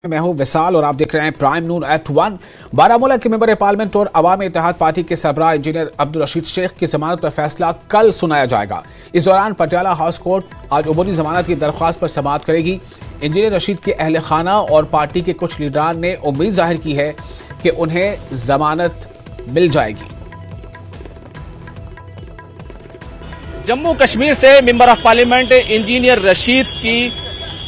मैं हूं विशाल और आप देख रहे हैं प्राइम नून एक्ट 1। बारामूला के मेंबर पार्लियामेंट और अवामी इत्तेहाद पार्टी के सरबराह इंजीनियर अब्दुल रशीद शेख की जमानत पर फैसला कल सुनाया जाएगा। इस दौरान पटियाला हाउस कोर्ट आज अबूरी जमानत की दरख्वास्त पर समाअत करेगी। इंजीनियर रशीद के अहल खाना और पार्टी के कुछ लीडरान ने उम्मीद जाहिर की है कि उन्हें जमानत मिल जाएगी। जम्मू कश्मीर से member of parliament engineer Rashid की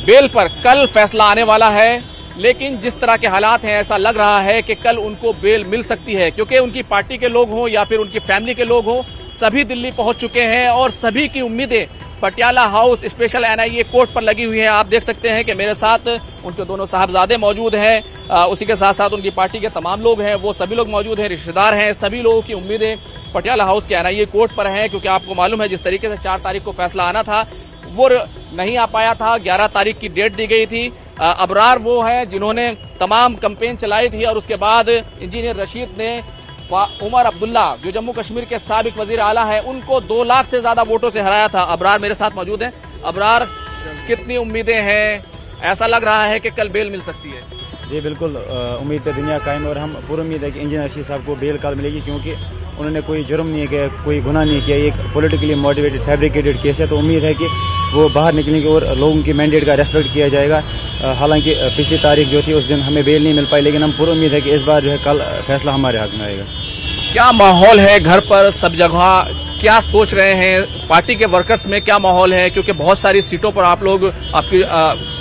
बेल पर कल फैसला आने वाला है, लेकिन जिस तरह के हालात हैं ऐसा लग रहा है कि कल उनको बेल मिल सकती है, क्योंकि उनकी पार्टी के लोग हों या फिर उनकी फैमिली के लोग हों, सभी दिल्ली पहुंच चुके हैं और सभी की उम्मीदें Patiala house special NIA court पर लगी हुई है। आप देख सकते हैं कि मेरे साथ उनके दोनों साहबजादे मौजूद हैं, उसी के साथ साथ उनकी पार्टी के तमाम लोग हैं, वो सभी लोग मौजूद हैं, रिश्तेदार हैं। सभी लोगों की उम्मीदें पटियाला हाउस के NIA कोर्ट पर हैं, क्योंकि आपको मालूम है जिस तरीके से 4 तारीख को फैसला आना था वो नहीं आ पाया था। 11 तारीख की डेट दी गई थी। अबरार वो हैं जिन्होंने तमाम कैंपेन चलाई थी और उसके बाद इंजीनियर रशीद ने उमर अब्दुल्ला जो जम्मू कश्मीर के साबिक वजीर आला है उनको 2 लाख से ज्यादा वोटों से हराया था। अबरार मेरे साथ मौजूद हैं। अबरार, कितनी उम्मीदें हैं? ऐसा लग रहा है कि कल बेल मिल सकती है। जी बिल्कुल, उम्मीद पे दुनिया कायम और हम पूरी उम्मीद है कि इंजीनियर रशीद साहब को बेल कल मिलेगी, क्योंकि उन्होंने कोई जुर्म नहीं किया, कोई गुनाह नहीं किया। एक पॉलिटिकली मोटिवेटेड फैब्रिकेटेड केस है, तो उम्मीद है कि वो बाहर निकलेंगे और लोगों की मैंडेट का रेस्पेक्ट किया जाएगा। हालांकि पिछली तारीख जो थी उस दिन हमें बेल नहीं मिल पाई, लेकिन हम पूरी उम्मीद है कि इस बार जो है कल फैसला हमारे हक में आएगा। क्या माहौल है घर पर, सब जगह क्या सोच रहे हैं? पार्टी के वर्कर्स में क्या माहौल है? क्योंकि बहुत सारी सीटों पर आप लोग, आपकी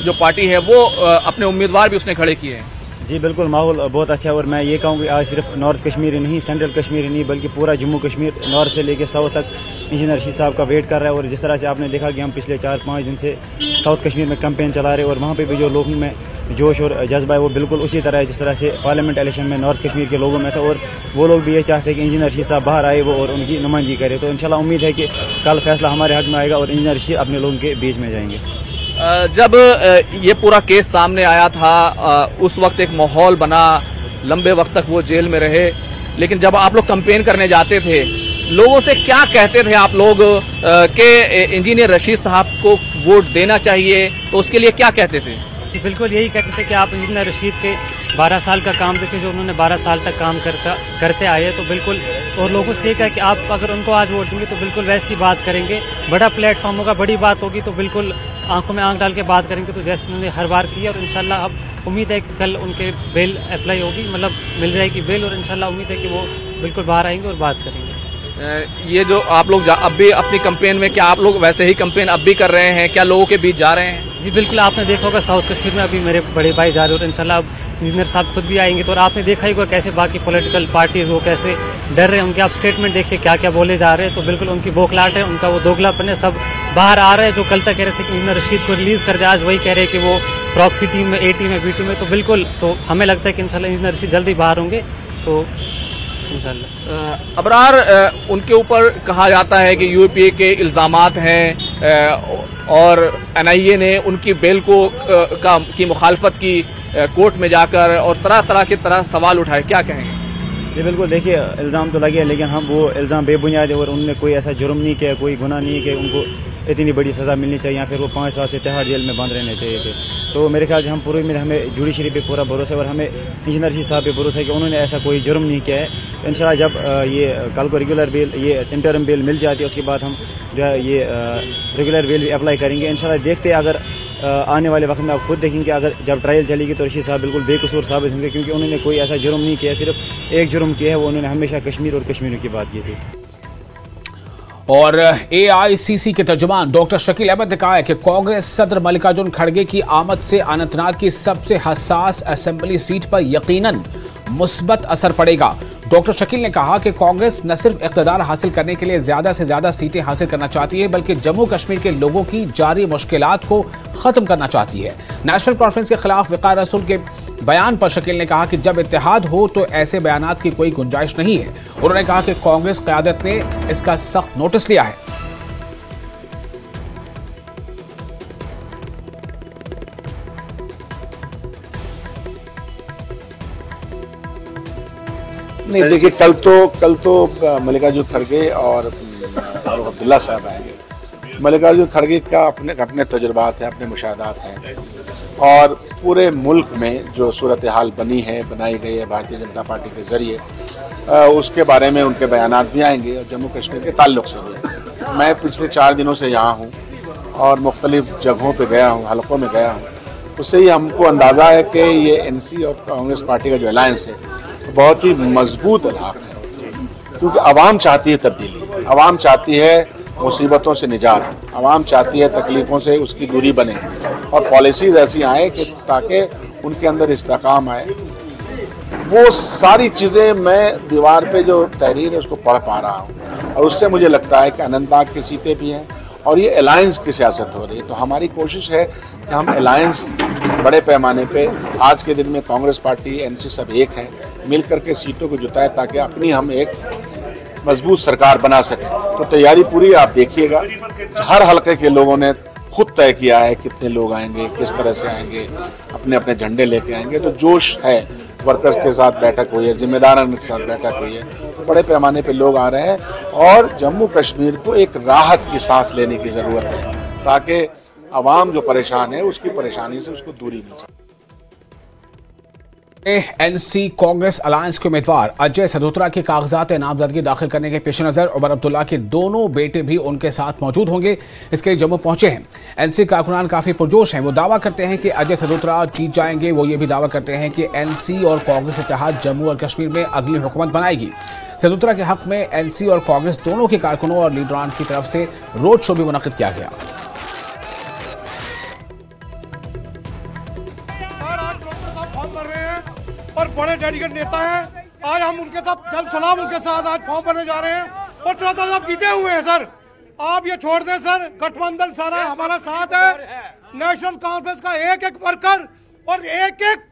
जो पार्टी है वो अपने उम्मीदवार भी उसने खड़े किए हैं। जी बिल्कुल, माहौल बहुत अच्छा है और मैं ये कहूँगी आज सिर्फ नॉर्थ कश्मीर ही नहीं, सेंट्रल कश्मीर ही नहीं, बल्कि पूरा जम्मू कश्मीर नॉर्थ से लेकर साउथ तक इंजीनियर रशीद साहब का वेट कर रहा है। और जिस तरह से आपने देखा कि हम पिछले 4-5 दिन से साउथ कश्मीर में कैंपेन चला रहे हैं और वहाँ पे भी जो लोगों में जोश और जज्बा है वो बिल्कुल उसी तरह है जिस तरह से पार्लियामेंट इलेक्शन में नॉर्थ कश्मीर के लोगों में था। और वो लोग भी ये चाहते हैं कि इंजीनियर रशीद साहब बाहर आए वो और उनकी नुमाइंदगी करे। तो इंशाल्लाह उम्मीद है कि कल फैसला हमारे हक में आएगा और इंजीनियर रशीद अपने लोगों के बीच में जाएंगे। जब ये पूरा केस सामने आया था उस वक्त एक माहौल बना, लंबे वक्त तक वो जेल में रहे, लेकिन जब आप लोग कैंपेन करने जाते थे लोगों से क्या कहते थे आप लोग कि इंजीनियर रशीद साहब को वोट देना चाहिए, तो उसके लिए क्या कहते थे? जी बिल्कुल यही कहते थे कि आप इंजीनियर रशीद के 12 साल का काम देखें, जो उन्होंने 12 साल तक काम करते आए, तो बिल्कुल। और लोगों से कहा कि आप अगर उनको आज वोट देंगे तो बिल्कुल वैसी बात करेंगे, बड़ा प्लेटफॉर्म होगा, बड़ी बात होगी, तो बिल्कुल आंखों में आंख डाल के बात करेंगे, तो जैसे उन्होंने हर बार किया। और इंशाल्लाह अब उम्मीद है कि कल उनके बेल अप्लाई होगी, मतलब मिल जाएगी बेल, और इंशाल्लाह उम्मीद है कि वो बिल्कुल बाहर आएंगे और बात करेंगे। ये जो आप लोग अब भी अपनी कैंपेन में, क्या आप लोग वैसे ही कैंपेन अब भी कर रहे हैं? क्या लोगों के बीच जा रहे हैं? जी बिल्कुल, आपने देखा होगा साउथ कश्मीर में अभी मेरे बड़े भाई जा रहे हैं और इंशाल्लाह अब इंजीनियर साहब खुद भी आएंगे। तो और आपने देखा ही होगा कैसे बाकी पॉलिटिकल पार्टीज वो कैसे डर रहे हैं, उनके आप स्टेटमेंट देखिए क्या क्या बोले जा रहे हैं। तो बिल्कुल उनकी बौखलाहट है, उनका वो दोगलापन है, सब बाहर आ रहे हैं। जो कल तक कह रहे थे कि इंजीनियर रशीद को रिलीज कर दे, आज वही कह रहे हैं कि वो प्रॉक्सी टीम में, A टीम में, B टीम में। तो बिल्कुल, तो हमें लगता है कि इंशाल्लाह इंजीनियर रशीद जल्दी बाहर होंगे, तो अबरार, उनके ऊपर कहा जाता है कि UPA के इल्जामात हैं और NIA ने उनकी बेल को की मुखालफत की कोर्ट में जाकर, और तरह तरह के सवाल उठाए, क्या कहेंगे? जी बिल्कुल, देखिए इल्ज़ाम तो लगे हैं, लेकिन हम वो इल्ज़ाम बेबुनियाद है और उन्होंने कोई ऐसा जुर्म नहीं किया, कोई गुनाह नहीं कि उनको इतनी बड़ी सज़ा मिलनी चाहिए या फिर वो 5 साल से तिहाड़ जेल में बंद रहने चाहिए थे। तो मेरे ख्याल से हम पूरी उम्मीद, हमें जुडिशरी पे पूरा भरोसा है और हमें इंजीनियर रशीद साहब पे भरोसा है कि उन्होंने ऐसा कोई जुर्म नहीं किया है। इंशाल्लाह जब ये कल को रेगुलर बेल, ये इंटरम बेल मिल जाती है, उसके बाद हम जो है ये रेगुलर बेल भी अप्लाई करेंगे। इंशाल्लाह देखते हैं, अगर आने वाले वक्त में आप खुद देखेंगे अगर जब ट्रायल चलेगी तो रशीद साहब बिल्कुल बेकसूर साबित होंगे, क्योंकि उन्होंने कोई ऐसा जुर्म नहीं किया, सिर्फ एक जुर्म किया है, वो उन्होंने हमेशा कश्मीर और कश्मीरियों की बात की थी। और AICC के तर्जुमान डॉक्टर शकील अहमद ने कहा है कि कांग्रेस सदर मल्लिकार्जुन खड़गे की आमद से अनंतनाग की सबसे हसास असेंबली सीट पर यकीनन मुस्बत असर पड़ेगा। डॉक्टर शकील ने कहा कि कांग्रेस न सिर्फ इख्तिदार हासिल करने के लिए ज्यादा से ज्यादा सीटें हासिल करना चाहती है, बल्कि जम्मू कश्मीर के लोगों की जारी मुश्किलात को खत्म करना चाहती है। नेशनल कॉन्फ्रेंस के खिलाफ वक़ार रसूल के बयान पर शकील ने कहा कि जब इत्तेहाद हो तो ऐसे बयानात की कोई गुंजाइश नहीं है। उन्होंने कहा कि कांग्रेस क़यादत ने इसका सख्त नोटिस लिया है। नहीं देखिए, कल तो मल्लिकार्जुन खड़गे और अब्दुल्ला साहब आएंगे। मल्लिकार्जुन खड़गे का अपने तजुर्बात हैं, अपने मुशाहदात हैं, और पूरे मुल्क में जो सूरत हाल बनाई गई है भारतीय जनता पार्टी के ज़रिए, उसके बारे में उनके बयानात भी आएंगे और जम्मू कश्मीर के ताल्लुक से भी। मैं पिछले 4 दिनों से यहाँ हूँ और मुख्तलिफ जगहों पे गया हूँ, हलकों में गया हूँ। उससे ही हमको अंदाज़ा है कि ये एनसी और कांग्रेस पार्टी का जो अलायंस है तो बहुत ही मजबूत अलायंस है, क्योंकि आवाम चाहती है तब्दीली, आवाम चाहती है मुसीबतों से निजात, आवाम चाहती है तकलीफ़ों से उसकी दूरी बने और पॉलिसीज़ ऐसी आए कि ताकि उनके अंदर इस्तेकाम आए। वो सारी चीज़ें मैं दीवार पे जो तहरीर है उसको पढ़ पा रहा हूँ और उससे मुझे लगता है कि अनंतनाग की सीटें भी हैं और ये अलायंस की सियासत हो रही है। तो हमारी कोशिश है कि हम अलायंस बड़े पैमाने पे आज के दिन में कांग्रेस पार्टी, एनसी सब एक हैं, मिल करके सीटों को जुटाए ताकि अपनी हम एक मजबूत सरकार बना सकें। तो तैयारी पूरी, आप देखिएगा हर हलके के लोगों ने खुद तय किया है कितने लोग आएंगे, किस तरह से आएंगे, अपने अपने झंडे लेके आएंगे। तो जोश है, वर्कर्स के साथ बैठक हुई है, जिम्मेदारों के साथ बैठक हुई है, तो बड़े पैमाने पे लोग आ रहे हैं और जम्मू कश्मीर को एक राहत की सांस लेने की ज़रूरत है ताकि आवाम जो परेशान है उसकी परेशानी से उसको दूरी मिल सके। एनसी कांग्रेस अलायंस के उम्मीदवार अजय सदोत्रा के कागजात नामजदगी दाखिल करने के पेश नजर उमर अब्दुल्ला के दोनों बेटे भी उनके साथ मौजूद होंगे। इसके लिए जम्मू पहुंचे हैं। एनसी कारकुनान काफी पुरजोश हैं। वो दावा करते हैं कि अजय सदोत्रा जीत जाएंगे। वो ये भी दावा करते हैं कि एनसी और कांग्रेस इत्तेहाद जम्मू और कश्मीर में अगली हुकूमत बनाएगी। सदोत्रा के हक में एनसी और कांग्रेस दोनों के कारकुनों और लीडरान की तरफ से रोड शो भी मुनक्किद किया गया। और बड़े डेडिकेट नेता हैं, आज हम उनके साथ जल सलाम उनके साथ आज फॉर्म भरने जा रहे हैं और साहब जीते हुए हैं। सर आप ये छोड़ दें सर, गठबंधन सारा हमारा साथ है, नेशनल कॉन्फ्रेंस का एक एक वर्कर और एक एक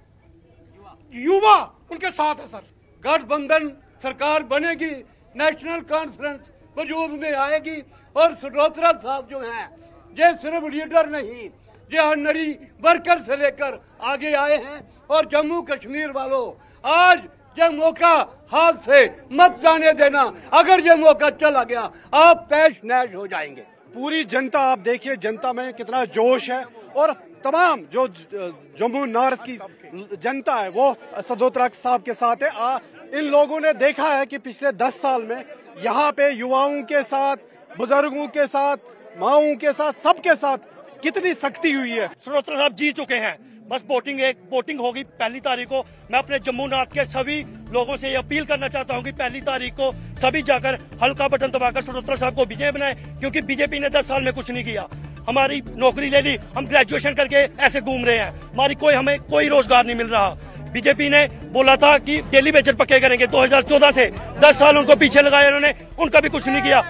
युवा उनके साथ है। सर गठबंधन सरकार बनेगी, नेशनल कॉन्फ्रेंस वजूद में आएगी और सदोत्रा साहब जो हैं ये सिर्फ लीडर नहीं, ये ऑर्डिनरी वर्कर से लेकर आगे आए हैं। और जम्मू कश्मीर वालों, आज ये मौका हाथ से मत जाने देना, अगर ये मौका चला गया आप तैश नैश हो जाएंगे। पूरी जनता आप देखिए, जनता में कितना जोश है और तमाम जो जम्मू नॉर्थ की जनता है वो सदोत्रा साहब के साथ है। इन लोगों ने देखा है कि पिछले 10 साल में यहाँ पे युवाओं के साथ, बुजुर्गों के साथ, माओं के साथ, सबके साथ कितनी सख्ती हुई है। सदोत्रा साहब जीत चुके हैं, बस वोटिंग होगी 1 तारीख को। मैं अपने जम्मू नॉर्थ के सभी लोगों से ये अपील करना चाहता हूँ कि 1 तारीख को सभी जाकर हल्का बटन दबाकर सदोत्रा साहब को विजय बनाए, क्योंकि बीजेपी ने 10 साल में कुछ नहीं किया। हमारी नौकरी ले ली, हम ग्रेजुएशन करके ऐसे घूम रहे हैं, हमें कोई रोजगार नहीं मिल रहा। बीजेपी ने बोला था कि डेली वेजर पक्के करेंगे, 2014 से 10 साल उनको पीछे लगाए उन्होंने, उनका भी कुछ नहीं किया।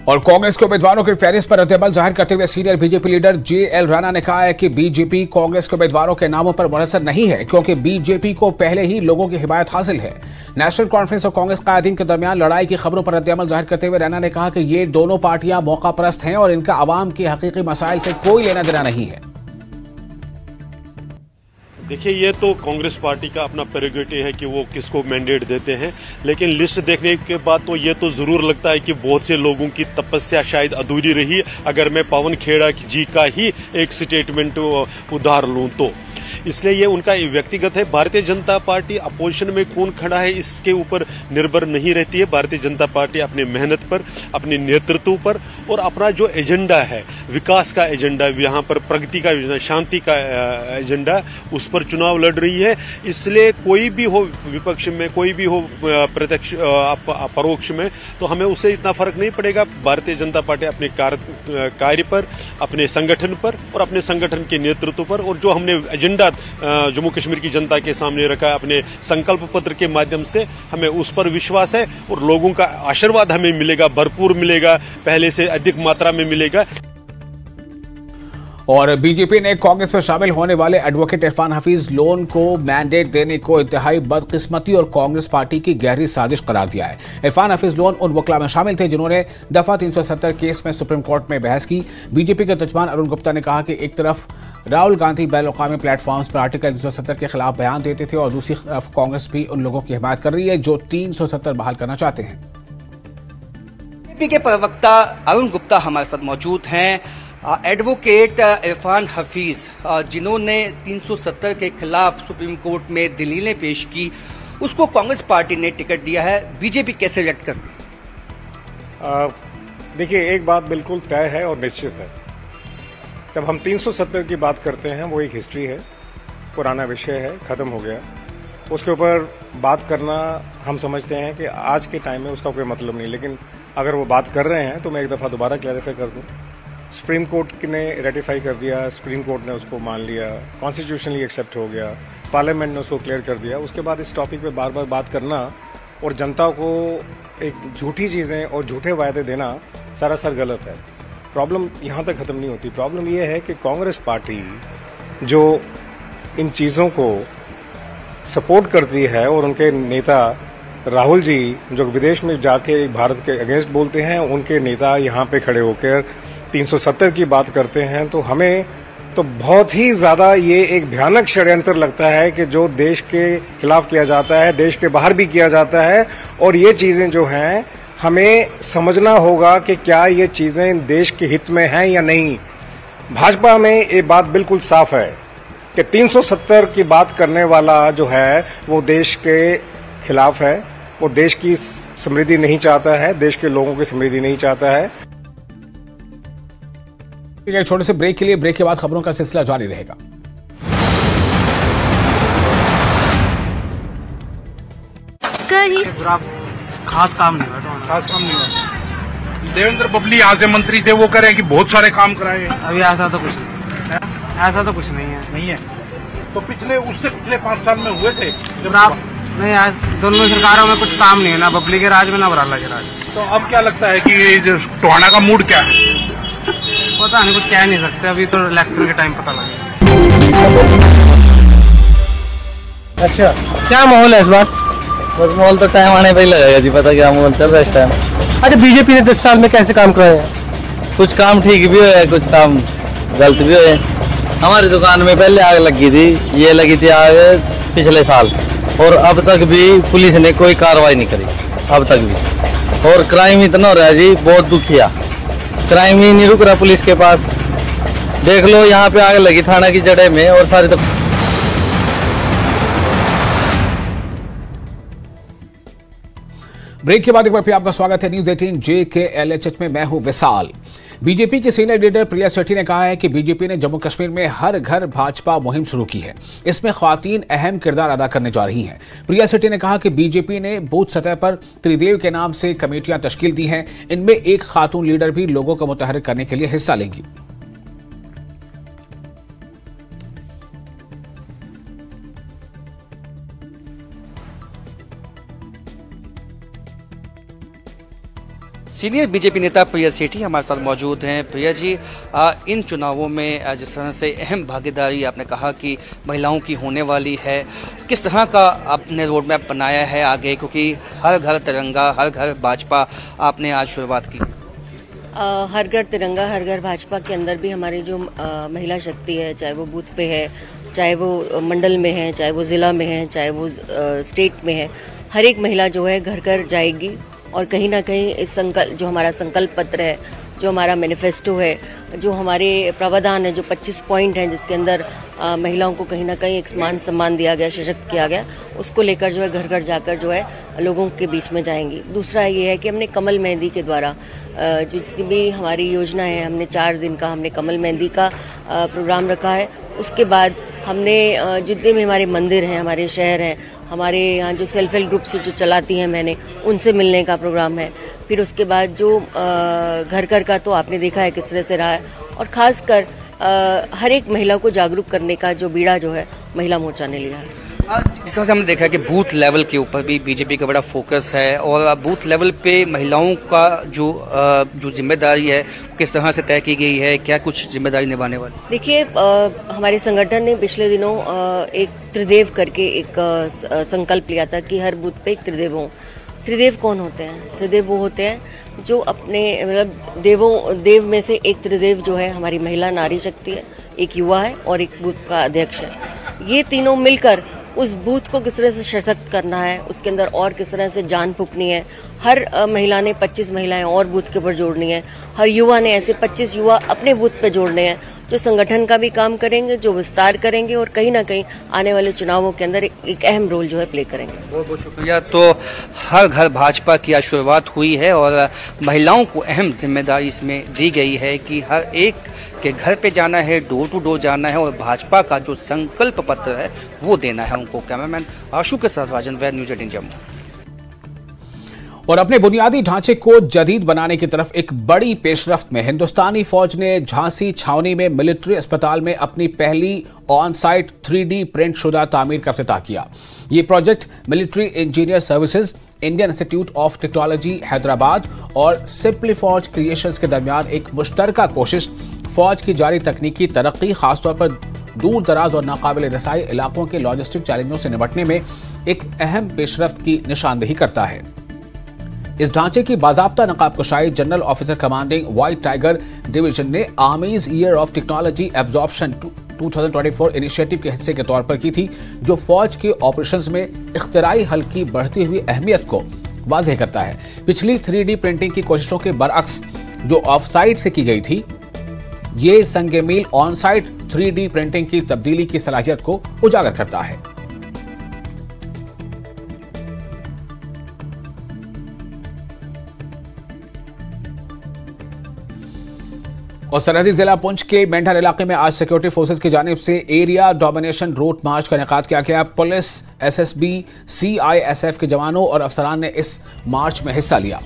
और कांग्रेस के उम्मीदवारों की फहरिस्त पर रद्द-ए-अमल जाहिर करते हुए senior BJP leader JL Rana ने कहा है कि बीजेपी कांग्रेस के उम्मीदवारों के नामों पर मुनसर नहीं है, क्योंकि बीजेपी को पहले ही लोगों की हिमायत हासिल है। नेशनल कॉन्फ्रेंस और कांग्रेस कायदीन के दरमियान लड़ाई की खबरों पर रद्द-ए-अमल जाहिर करते हुए राणा ने कहा कि ये दोनों पार्टियां मौकापरस्त हैं और इनका आवाम के हकीकी मसाइल से कोई लेना देना नहीं है। देखिए, ये तो कांग्रेस पार्टी का अपना प्रेरोगेटिव है कि वो किसको मैंडेट देते हैं, लेकिन लिस्ट देखने के बाद तो ये तो जरूर लगता है कि बहुत से लोगों की तपस्या शायद अधूरी रही। अगर मैं पवन खेड़ा जी का ही एक स्टेटमेंट उधार लूं तो इसलिए ये उनका व्यक्तिगत है। भारतीय जनता पार्टी अपोजिशन में कौन खड़ा है इसके ऊपर निर्भर नहीं रहती है। भारतीय जनता पार्टी अपनी मेहनत पर, अपने नेतृत्व पर और अपना जो एजेंडा है, विकास का एजेंडा, यहाँ पर प्रगति का एजेंडा, शांति का एजेंडा, उस पर चुनाव लड़ रही है। इसलिए कोई भी हो विपक्ष में, कोई भी हो प्रत्यक्ष परोक्ष में, तो हमें उससे इतना फर्क नहीं पड़ेगा। भारतीय जनता पार्टी अपने कार्य पर, अपने संगठन पर और अपने संगठन के नेतृत्व पर, और जो हमने एजेंडा जम्मू कश्मीर की जनता के सामने रखा है अपने संकल्प पत्र के माध्यम से, हमें उस पर विश्वास है और लोगों का आशीर्वाद हमें मिलेगा, भरपूर मिलेगा, पहले से अधिक मात्रा में मिलेगा। और बीजेपी ने कांग्रेस में शामिल होने वाले एडवोकेट इरफान हफीज लोन को मैंडेट देने को इंतहाई बदकिस्मती और कांग्रेस पार्टी की गहरी साजिश करार दिया है। इरफान हफीज लोन उन वकला में शामिल थे जिन्होंने दफा 370 केस में सुप्रीम कोर्ट में बहस की। बीजेपी के तर्जुमान अरुण गुप्ता ने कहा कि एक तरफ राहुल गांधी बैन-अ-अक़वामी प्लेटफॉर्म्स पर आर्टिकल 370 के खिलाफ बयान देते थे और दूसरी तरफ कांग्रेस भी उन लोगों की हिमायत कर रही है जो 370 बहाल करना चाहते हैं। बीजेपी के प्रवक्ता अरुण गुप्ता हमारे साथ मौजूद हैं। एडवोकेट इरफान हफीज जिन्होंने 370 के खिलाफ सुप्रीम कोर्ट में दलीलें पेश की, उसको कांग्रेस पार्टी ने टिकट दिया है, बीजेपी कैसे रिएक्ट करती है? देखिए, एक बात बिल्कुल तय है और निश्चित है, जब हम 370 की बात करते हैं वो एक हिस्ट्री है, पुराना विषय है, खत्म हो गया। उसके ऊपर बात करना हम समझते हैं कि आज के टाइम में उसका कोई मतलब नहीं, लेकिन अगर वो बात कर रहे हैं तो मैं एक दफ़ा दोबारा क्लैरिफाई कर दूं। सुप्रीम कोर्ट ने रेटिफाई कर दिया, सुप्रीम कोर्ट ने उसको मान लिया, कॉन्स्टिट्यूशनली एक्सेप्ट हो गया, पार्लियामेंट ने उसको क्लियर कर दिया। उसके बाद इस टॉपिक पे बार बार बात करना और जनता को एक झूठी चीज़ें और झूठे वायदे देना सरासर गलत है। प्रॉब्लम यहाँ तक ख़त्म नहीं होती। प्रॉब्लम ये है कि कांग्रेस पार्टी जो इन चीज़ों को सपोर्ट करती है और उनके नेता राहुल जी जो विदेश में जाके भारत के अगेंस्ट बोलते हैं, उनके नेता यहाँ पे खड़े होकर 370 की बात करते हैं, तो हमें तो बहुत ही ज़्यादा ये एक भयानक षड्यंत्र लगता है कि जो देश के खिलाफ किया जाता है, देश के बाहर भी किया जाता है। और ये चीज़ें जो हैं हमें समझना होगा कि क्या ये चीज़ें देश के हित में हैं या नहीं। भाजपा में ये बात बिल्कुल साफ है कि 370 की बात करने वाला जो है वो देश के खिलाफ है, वो देश की समृद्धि नहीं चाहता है, देश के लोगों की समृद्धि नहीं चाहता है। एक छोटे से ब्रेक के लिए, ब्रेक के बाद खबरों का सिलसिला जारी रहेगा। खास काम नहीं हुआ। देवेंद्र बबली यहाँ से मंत्री थे, वो कह रहे हैं कि बहुत सारे काम कराए। अभी ऐसा तो कुछ नहीं, ऐसा तो कुछ नहीं है। तो उससे पिछले 5 साल में हुए थे जब आप नहीं, दोनों सरकारों में कुछ काम नहीं है, ना बबली के राज में ना बराला के राज। तो अब क्या लगता है कि टोहाना का मूड क्या है? पता नहीं, कुछ कह नहीं सकते, अभी तो इलेक्शन के टाइम पता लगेगा। अच्छा, क्या माहौल है इस बार? बस माहौल तो टाइम आने पर ही लगेगा जी, पता क्या माहौल चल रहा है इस टाइम। अच्छा, बीजेपी ने 10 साल में कैसे काम कराए हैं? कुछ काम ठीक भी हुए, कुछ काम गलत भी हुए। हमारी दुकान में पहले आग लगी थी, ये लगी थी आग पिछले साल, और अब तक भी पुलिस ने कोई कार्रवाई नहीं करी, अब तक भी। और क्राइम इतना हो रहा है जी, बहुत दुखिया, क्राइम ही नहीं रुक रहा पुलिस के पास। देख लो, यहाँ पे आग लगी थाना की जड़े में, और सारी तो ब्रेक के बाद एक बार फिर आपका स्वागत है न्यूज 18 JKLHH में। मैं हूं विशाल। बीजेपी के सीनियर लीडर प्रिया सेठी ने कहा है कि बीजेपी ने जम्मू कश्मीर में हर घर भाजपा मुहिम शुरू की है, इसमें ख्वातीन अहम किरदार अदा करने जा रही हैं। प्रिया सेठी ने कहा कि बीजेपी ने बूथ सतह पर त्रिदेव के नाम से कमेटियां तश्कील दी हैं, इनमें एक खातून लीडर भी लोगों को मुतहर्रिक करने के लिए हिस्सा लेंगी। सीनियर बीजेपी नेता प्रिया सेठी हमारे साथ मौजूद हैं। प्रिया जी, इन चुनावों में जिस तरह से अहम भागीदारी आपने कहा कि महिलाओं की होने वाली है, किस तरह का आपने रोड मैप बनाया है आगे, क्योंकि हर घर तिरंगा हर घर भाजपा आपने आज शुरुआत की। हर घर तिरंगा हर घर भाजपा के अंदर भी हमारी जो महिला शक्ति है, चाहे वो बूथ पे है, चाहे वो मंडल में है, चाहे वो ज़िला में है, चाहे वो स्टेट में है, हर एक महिला जो है घर घर जाएगी। और कहीं ना कहीं इस संकल्प, जो हमारा संकल्प पत्र है, जो हमारा मैनिफेस्टो है, जो हमारे प्रावधान है, जो 25 पॉइंट हैं जिसके अंदर महिलाओं को कहीं ना कहीं एक मान सम्मान दिया गया, सशक्त किया गया, उसको लेकर जो है घर घर जाकर जो है लोगों के बीच में जाएंगी। दूसरा ये है कि हमने कमल मेहंदी के द्वारा जो जितनी भी हमारी योजना है, हमने 4 दिन का हमने कमल मेहंदी का प्रोग्राम रखा है। उसके बाद हमने जितने भी हमारे मंदिर हैं, हमारे शहर हैं, हमारे यहाँ जो सेल्फ हेल्प ग्रुप से जो चलाती हैं मैंने, उनसे मिलने का प्रोग्राम है। फिर उसके बाद जो घर घर का तो आपने देखा है किस तरह से रहा है, और ख़ासकर हर एक महिला को जागरूक करने का जो बीड़ा जो है महिला मोर्चा ने लिया है। जिस तरह से हमने देखा कि बूथ लेवल के ऊपर भी बीजेपी का बड़ा फोकस है, और बूथ लेवल पे महिलाओं का जो जिम्मेदारी है किस तरह से तय की गई है, क्या कुछ जिम्मेदारी निभाने वाली? देखिए, हमारे संगठन ने पिछले दिनों एक त्रिदेव करके एक संकल्प लिया था कि हर बूथ पे एक त्रिदेव हो। त्रिदेव कौन होते हैं? त्रिदेव वो होते हैं जो अपने मतलब देव में से एक त्रिदेव जो है हमारी महिला नारी शक्ति है, एक युवा है और एक बूथ का अध्यक्ष है। ये तीनों मिलकर उस बूथ को किस तरह से सशक्त करना है, उसके अंदर और किस तरह से जान फूंकनी है। हर महिला ने 25 महिलाएं और बूथ के ऊपर जोड़नी है, हर युवा ने ऐसे 25 युवा अपने बूथ पे जोड़ने हैं, जो संगठन का भी काम करेंगे, जो विस्तार करेंगे और कहीं ना कहीं आने वाले चुनावों के अंदर एक अहम रोल जो है प्ले करेंगे। बहुत बहुत शुक्रिया। तो हर घर भाजपा की आज शुरुआत हुई है और महिलाओं को अहम जिम्मेदारी इसमें दी गई है कि हर एक के घर पे जाना है, डोर टू डोर जाना है और भाजपा का जो संकल्प पत्र है वो देना है उनको। कैमरामैन आशु के साथ राजन वैद, न्यूज़ 18 जम्मू। और अपने बुनियादी ढांचे को जदीद बनाने की तरफ एक बड़ी पेशरफ्त में हिंदुस्तानी फौज ने झांसी छावनी में मिलिट्री अस्पताल में अपनी पहली ऑन साइट 3D प्रिंट शुदा तामीर का इफ्तिताह किया। ये project military engineer services, Indian institute of technology Hyderabad और सिंपली फौज क्रिएशंस के दरमियान एक मुश्तरका कोशिश फौज की जारी तकनीकी तरक्की, खासतौर पर दूर दराज और नाकाबिल रसाई इलाकों के लॉजिस्टिक चैलेंजों से निपटने में एक अहम पेशरफ्त की निशानदेही करता है। इस ढांचे की बाज़ाब्ता नकाबकुशाई general officer commanding White Tiger division ने Army's year of technology absorption 2024 initiative के हिस्से के तौर पर की थी, जो फौज के ऑपरेशंस में इख्तिराई हल की बढ़ती हुई अहमियत को वाज़ेह करता है। पिछली 3D प्रिंटिंग की कोशिशों के बरअक्स जो ऑफ साइट से की गई थी, ये संगे मील ऑन साइट 3D प्रिंटिंग की तब्दीली की सलाहियत को उजागर करता है। और सरहदी जिला पुंछ के मेंढर इलाके में आज सिक्योरिटी फोर्सेज की जानिब से एरिया डोमिनेशन रूट मार्च का इनेकाद किया गया। पुलिस, SSB, CISF के जवानों और अफसरान ने इस मार्च में हिस्सा लिया।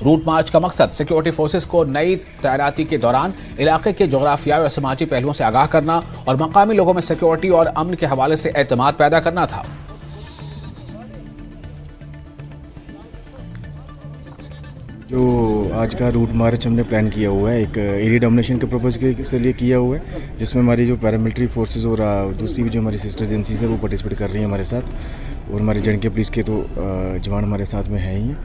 रूट मार्च का मकसद सिक्योरिटी फोर्सेज को नई तैनाती के दौरान इलाके के जोग्राफियाई और समाजी पहलुओं से आगाह करना और मकामी लोगों में सिक्योरिटी और अमन के हवाले से एतमाद पैदा करना था। जो आज का रूट मार्च हमने प्लान किया हुआ है, एक एरिया डोमिनेशन के पर्पज़ के लिए किया हुआ है, जिसमें हमारी जो पैरामिलिट्री फोर्सेस और दूसरी भी जो हमारी सिस्टर एजेंसीज है वो पार्टिसिपेट कर रही हैं हमारे साथ, और हमारे J&K पुलिस के तो जवान हमारे साथ में हैं ही।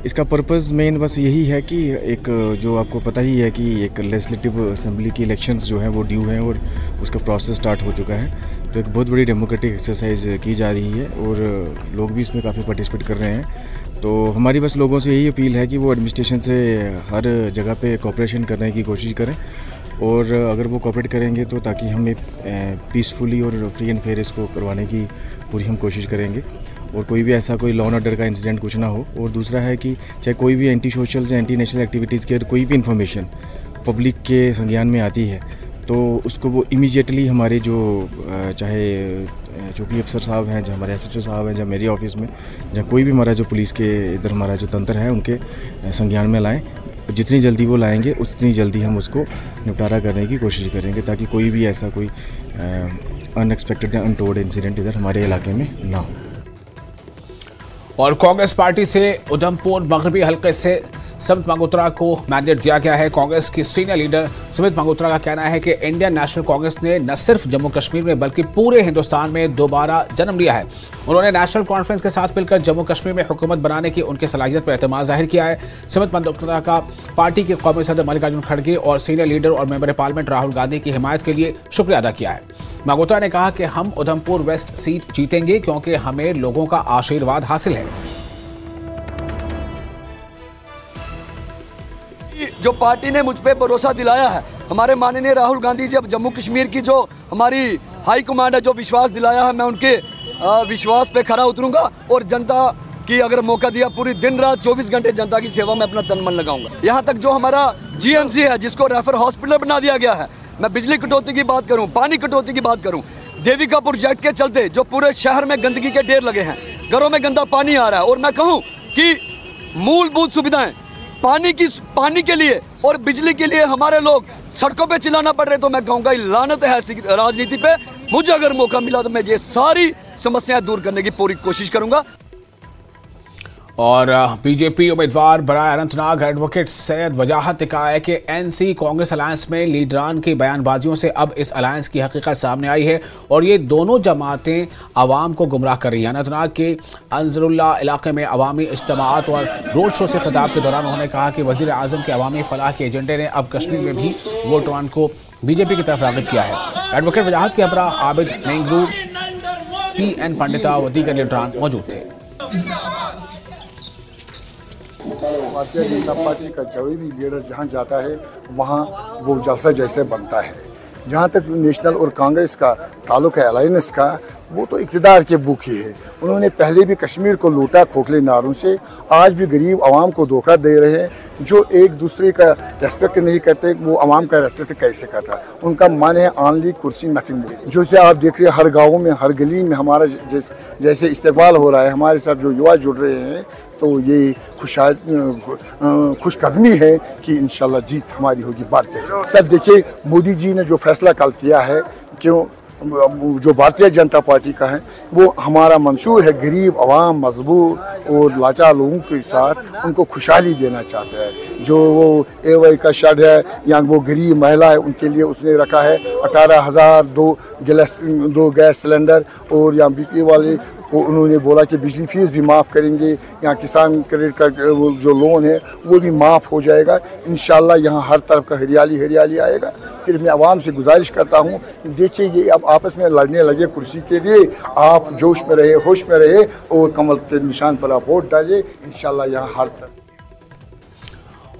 इसका पर्पज़ मेन बस यही है कि एक जो आपको पता ही है कि एक लेजिस्लेटिव असेंबली की इलेक्शंस जो हैं वो ड्यू हैं और उसका प्रोसेस स्टार्ट हो चुका है, तो एक बहुत बड़ी डेमोक्रेटिक एक्सरसाइज की जा रही है और लोग भी इसमें काफ़ी पार्टिसिपेट कर रहे हैं। तो हमारी बस लोगों से यही अपील है कि वो एडमिनिस्ट्रेशन से हर जगह पे कोऑपरेशन करने की कोशिश करें, और अगर वो कोऑपरेट करेंगे तो ताकि हम एक पीसफुली और फ्री एंड फेयर इसको करवाने की पूरी हम कोशिश करेंगे, और कोई भी ऐसा कोई लॉ एंड ऑर्डर का इंसिडेंट कुछ ना हो। और दूसरा है कि चाहे कोई भी एंटी सोशल या एंटी नेशनल एक्टिविटीज़ की कोई भी इंफॉर्मेशन पब्लिक के संज्ञान में आती है तो उसको वो इमीडिएटली हमारे जो चाहे चौकी अफसर साहब हैं, जहाँ हमारे SHO साहब हैं, जहाँ मेरे ऑफिस में, जहाँ कोई भी हमारा जो पुलिस के इधर हमारा जो तंत्र है उनके संज्ञान में लाएं। जितनी जल्दी वो लाएंगे उतनी जल्दी हम उसको निपटारा करने की कोशिश करेंगे, ताकि कोई भी ऐसा कोई अनएक्सपेक्टेड या अनटोल्ड इंसिडेंट इधर हमारे इलाके में ना हो। और कांग्रेस पार्टी से उधमपुर मगरबी हल्के से सुमित मल्होत्रा को मैंडेट दिया गया है। कांग्रेस की सीनियर लीडर सुमित मल्होत्रा का कहना है कि इंडियन नेशनल कांग्रेस ने न सिर्फ जम्मू कश्मीर में बल्कि पूरे हिंदुस्तान में दोबारा जन्म लिया है। उन्होंने नेशनल कॉन्फ्रेंस के साथ मिलकर जम्मू कश्मीर में हुकूमत बनाने की उनकी सलाहियत पर एतमाद जाहिर किया है। सुमित मल्होत्रा का पार्टी के कौमी सदर मल्लिकार्जुन खड़गे और सीनियर लीडर और मेंबर पार्लियामेंट राहुल गांधी की हिमायत के लिए शुक्रिया अदा किया है। मल्होत्रा ने कहा कि हम उधमपुर वेस्ट सीट जीतेंगे क्योंकि हमें लोगों का आशीर्वाद हासिल है। जो पार्टी ने मुझ पे भरोसा दिलाया है, हमारे माननीय राहुल गांधी जी, अब जम्मू कश्मीर की जो हमारी हाई कमांड है, जो विश्वास दिलाया है, मैं उनके विश्वास पे खरा उतरूंगा और जनता की अगर मौका दिया पूरी दिन रात 24 घंटे जनता की सेवा में अपना तन मन लगाऊंगा। यहाँ तक जो हमारा GMC है जिसको रेफर हॉस्पिटल बना दिया गया है, मैं बिजली कटौती की बात करूँ, पानी कटौती की बात करूँ, देविका प्रोजेक्ट के चलते जो पूरे शहर में गंदगी के ढेर लगे हैं, घरों में गंदा पानी आ रहा है, और मैं कहूँ कि मूलभूत सुविधाएं पानी के लिए और बिजली के लिए हमारे लोग सड़कों पे चिल्लाना पड़ रहे, तो मैं कहूँगा लानत है राजनीति पे। मुझे अगर मौका मिला तो मैं ये सारी समस्याएं दूर करने की पूरी कोशिश करूंगा। और बीजेपी उम्मीदवार बराए अनंतनाग एडवोकेट सैयद वजाहत ने कहा है कि NC कांग्रेस अलायंस में लीडरान की बयानबाजियों से अब इस अलायंस की हकीकत सामने आई है और ये दोनों जमातें आवाम को गुमराह कर रही हैं। अनंतनाग के अंजरुल्ला इलाके में अवामी इज्तिमाअत और रोड शो से खिताब के दौरान उन्होंने कहा कि वज़ीर आज़म के अवामी फलाह के एजेंडे ने अब कश्मीर में भी वोटरान को बीजेपी की तरफ राग़िब किया है। एडवोकेट वजाहत के हमरा आबिद नेंगरू PN पंडिता व दीगर लीडरान मौजूद थे। भारतीय जनता पार्टी का जो भी लीडर जहां जाता है वहां वो जलसा जैसे बनता है। जहाँ तक नेशनल और कांग्रेस का ताल्लुक है अलायंस का, वो तो इक़्तिदार के भूखे है। उन्होंने पहले भी कश्मीर को लूटा खोखले नारों से, आज भी गरीब आवाम को धोखा दे रहे हैं। जो एक दूसरे का रेस्पेक्ट नहीं करते वो आवाम का रेस्पेक्ट कैसे करता। उनका मन है ऑनली कुर्सी नथिंग मोर। जो से आप देख रहे हैं हर गाँव में हर गली में हमारा जैसे इस्तेमाल हो रहा है, हमारे साथ जो युवा जुड़ रहे हैं, तो ये खुशकदमी है कि इंशाल्लाह जीत हमारी होगी भारतीय। सर देखिए मोदी जी ने जो फैसला कल किया है, क्यों जो भारतीय जनता पार्टी का है वो हमारा मंशूर है गरीब आवाम मजबूर और लाचार लोगों के साथ उनको खुशहाली देना चाहता है। जो वो AY का शर्ट है या वो गरीब महिला है उनके लिए उसने रखा है 18,000 दो गैस सिलेंडर, और या BP वाले को उन्होंने बोला कि बिजली फीस भी माफ़ करेंगे, या किसान क्रेडिट का वो जो लोन है वो भी माफ़ हो जाएगा। इंशाल्लाह यहाँ हर तरफ का हरियाली हरियाली आएगा। सिर्फ मैं आवाम से गुजारिश करता हूँ, देखिए ये अब आपस में लड़ने लगे कुर्सी के लिए, आप जोश में रहे होश में रहे और कमल के निशान पर आप वोट डालिए। इंशाल्लाह यहाँ हर तरफ।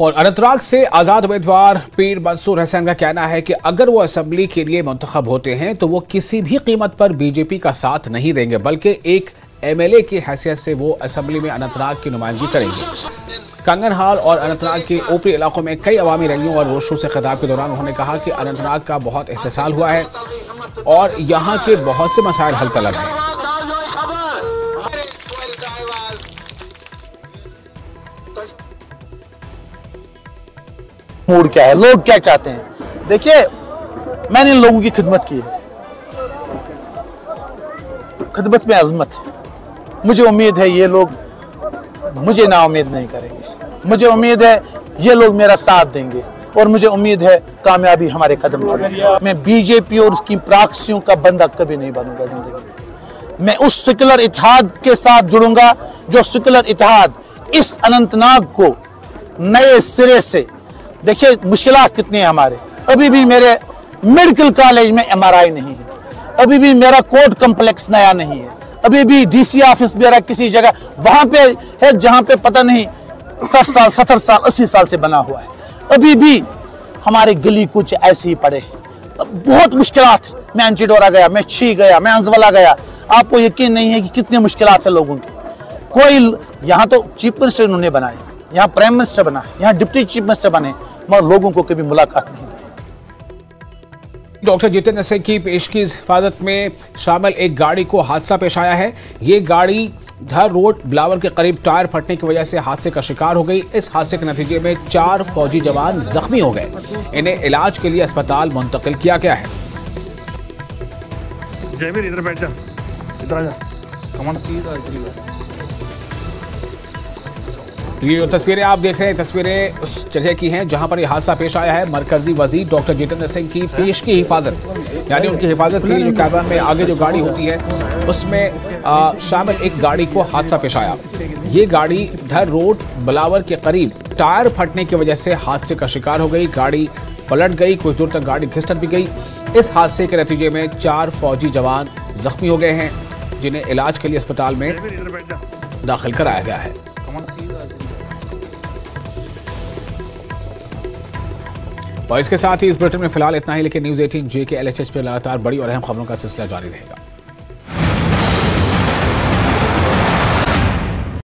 और अनंतनाग से आजाद उम्मीदवार पीर मंसूर हसैन का कहना है कि अगर वो असेंबली के लिए मुंतखब होते हैं तो वो किसी भी कीमत पर बीजेपी का साथ नहीं देंगे, बल्कि एक MLA की हैसियत से वो असेंबली में अनंतनाग की नुमाइंदगी करेंगे। कंगन हाल और अनंतनाग के ऊपरी इलाकों में कई अवामी रैलियों और रोड शो से खिताब के दौरान उन्होंने कहा कि अनंतनाग का बहुत इस्तेसाल हुआ है और यहाँ के बहुत से मसाइल हल तलब हैं। मूड क्या है, लोग क्या चाहते हैं। देखिए मैंने इन लोगों की खिदमत की है, खिदमत में अजमत है। मुझे उम्मीद है ये लोग मुझे ना उम्मीद नहीं करेंगे। मुझे उम्मीद है ये लोग मेरा साथ देंगे और मुझे उम्मीद है कामयाबी हमारे कदम चुनेंगे। मैं बीजेपी और उसकी प्राक्सियों का बंदा कभी नहीं बनूंगा जिंदगी में। मैं उस सेकुलर इत्तेहाद के साथ जुड़ूंगा जो सेकुलर इत्तेहाद इस अनंतनाग को नए सिरे से, देखिए मुश्किलात कितनी है हमारे। अभी भी मेरे मेडिकल कॉलेज में MRI नहीं है, अभी भी मेरा कोर्ट कम्प्लेक्स नया नहीं है, अभी भी DC ऑफिस मेरा किसी जगह वहां पे है जहां पे पता नहीं 60 साल 70 साल 80 साल से बना हुआ है। अभी भी हमारे गली कुछ ऐसे ही पड़े हैं, बहुत मुश्किलात है। मैं अंचिडोरा गया, मैं छी गया, मैं अंजवाला गया, आपको यकीन नहीं है कि कितनी मुश्किलात है लोगों की। कोई यहाँ तो चीफ मिनिस्टर उन्होंने बनाए, यहाँ प्राइम मिनिस्टर बना, यहाँ डिप्टी चीफ मिनिस्टर बने, मगर लोगों को कभी मुलाकात नहीं दी। डॉक्टर जितेंद्र सिंह की पेशगी हिफाजत में शामिल एक गाड़ी को हादसा पेश आया है। ये गाड़ी धर रोड बिलावर के करीब टायर फटने की वजह से हादसे का शिकार हो गई। इस हादसे के नतीजे में 4 फौजी जवान जख्मी हो गए। इन्हें इलाज के लिए अस्पताल मुंतकिल किया गया है। जयवीर इधर बैठ जा, इधर आ जा, कमांड सीधा इधर। ये जो तस्वीरें आप देख रहे हैं, तस्वीरें उस जगह की हैं जहां पर यह हादसा पेश आया है। मरकजी वजीर डॉक्टर जितेंद्र सिंह की पेशगी हिफाजत, यानी उनकी हिफाजत के लिए जो कैबिन में आगे जो गाड़ी होती है उसमें शामिल एक गाड़ी को हादसा पेश आया। ये गाड़ी धर रोड बिलावर के करीब टायर फटने की वजह से हादसे का शिकार हो गई। गाड़ी पलट गई, कुछ दूर तक गाड़ी घिसट भी गई। इस हादसे के नतीजे में 4 फौजी जवान जख्मी हो गए हैं, जिन्हें इलाज के लिए अस्पताल में दाखिल कराया गया है। और इसके साथ ही इस बुलेटिन में फिलहाल इतना ही, लेकिन न्यूज़ 18 JK LHH पर लगातार बड़ी और अहम खबरों का सिलसिला जारी रहेगा।